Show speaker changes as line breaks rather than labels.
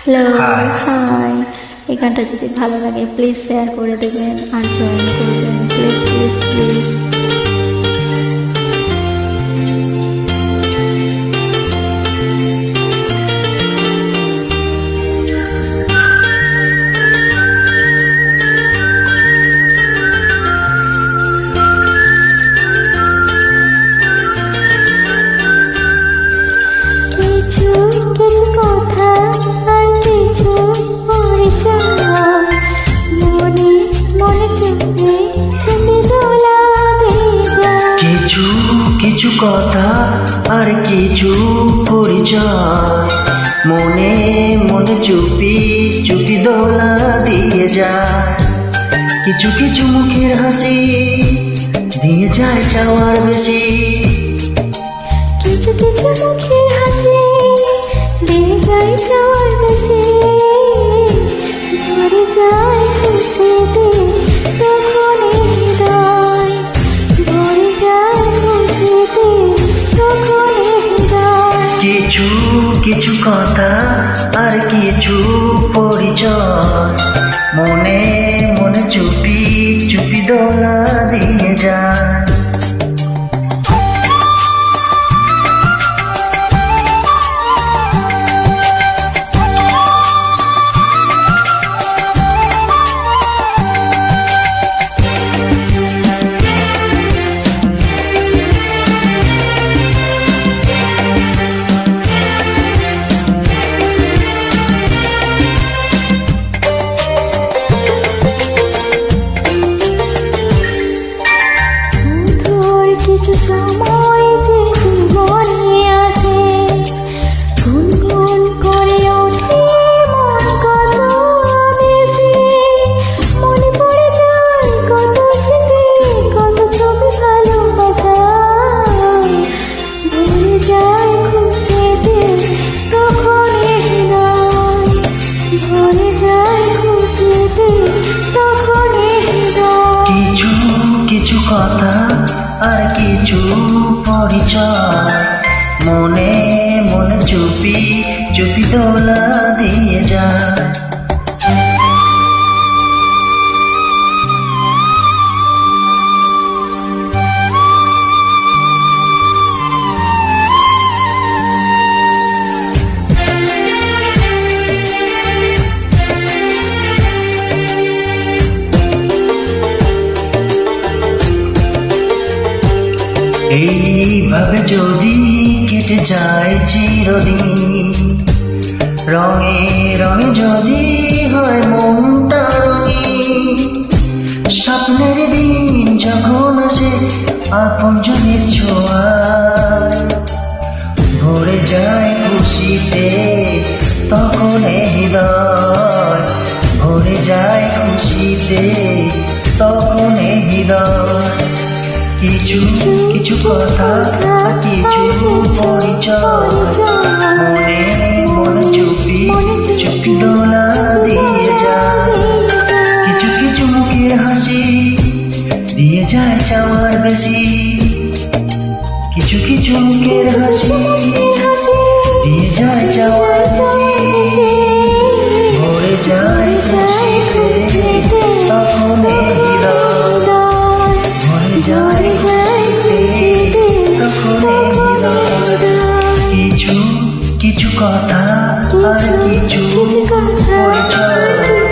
Hello, high. এই গানটা যদি ভালো লাগে প্লিজ শেয়ার করে দেবেন আর জয়েন করবেন প্লিজ প্লিজ প্লিজ।
কিছু কথা আর কিছু পরিচয় মনে মনে চুপি চুপি দোলা দিয়ে যায়। কিছু কিছু মুখের হাসি দিয়ে যায় চাওয়ার বেশি।
কিছু কিছু মুখের হাসি দিয়ে যায় চাওয়ার বেশি। ভরে যায় খুশিতে তখন হৃদয়, ভরে যায় খুশিতে তখন হৃদয়।
কিছু কিছু কথা আর কিছু পরিচয় মনে মনে চুপি চুপি দোলা দিয়ে যায়।
কিছু সময় যে জীবনে আসে গুনগুন করে ওঠে মন কত বেশি। মনে পড়ে যায় কত স্মৃতি কত ছবি ভালোবাসা। ভরে যায় খুশিতে তখন হৃদয়, ভরে যায় খুশিতে তখন হৃদয়।
কিছু কিছু কথা আর কিছু পরিচয় মনে মনে চুপি চুপি দোলা দিয়ে যায়। এইভাবে যদি কেটে যায় চিরদিন, রঙে রঙে যদি হয় মনটা রঙিন, স্বপ্নের দিন যখন আসে আপনজনের ছোঁয়ায়, ভরে যায় খুশিতে তখন হৃদয়, ভরে যায় খুশিতে তখন হৃদয়। কিছু কিছু কথা কিছু পরিচয় মনে মনে চুপি চুপি দোলা দিয়ে যায়। কিছু কিছু মুখের হাসি দিয়ে যায় চাওয়ার বেশি। কিছু কিছু মুখের হাসি দিয়ে যায় চাওয়ার বেশি। ভরে যায় খুশিতে তখন হৃদয়, ভরে যায় খুশিতে তখন হৃদয়। কিছু কিছু কথা আর কিছু পরিচয়